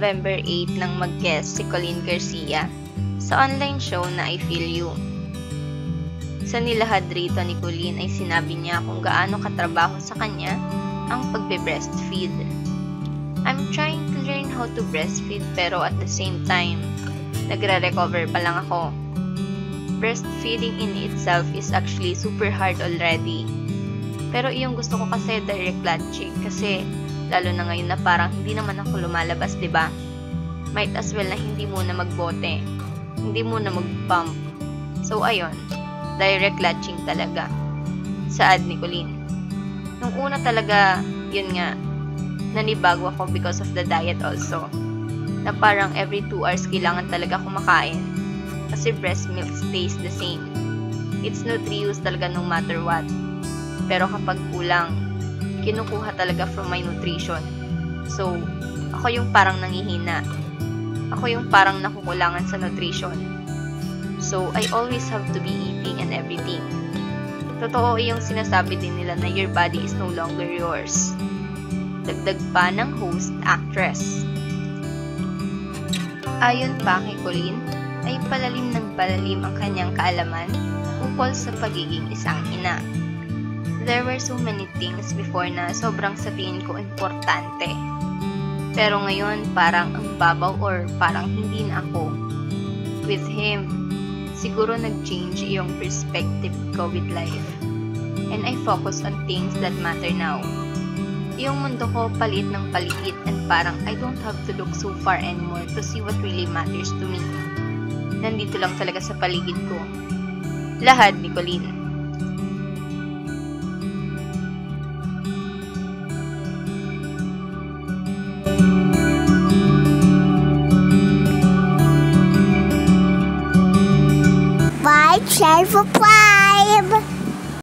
November 8 nang mag-guest si Colleen Garcia sa online show na I Feel You. Sa nilahad rito ni Colleen ay sinabi niya kung gaano katrabaho sa kanya ang pagbe-breastfeed. I'm trying to learn how to breastfeed pero at the same time, nagre-recover pa lang ako. Breastfeeding in itself is actually super hard already. Pero yung gusto ko kasi direct latching kasi lalo na ngayon na parang hindi naman ako lumalabas, 'di ba? Might as well na hindi muna magbote. Hindi muna mag-pump. So ayun, direct latching talaga. Saad ni Colleen. Nung una talaga, yun nga, nanibago ako because of the diet also. Na parang every 2 hours kailangan talaga kumakain. Kasi breast milk stays the same. It's nutritious talaga no matter what. Pero kapag kulang, kinukuha talaga from my nutrition. So, ako yung parang nangihina. Ako yung parang nakukulangan sa nutrition. So, I always have to be eating and everything. Totoo yung sinasabi din nila na your body is no longer yours. Dagdag pa ng host actress. Ayon pa kay Colleen, ay palalim ng palalim ang kanyang kaalaman ukol sa pagiging isang ina. There were so many things before na sobrang sa tingin ko importante. Pero ngayon parang ang babaw or parang hindi na ako. With him, siguro nag-change yung perspective ko with life. And I focus on things that matter now. Yung mundo ko palit ng paligid and parang I don't have to look so far anymore to see what really matters to me. Nandito lang talaga sa paligid ko. Lahad ni Colleen. Share for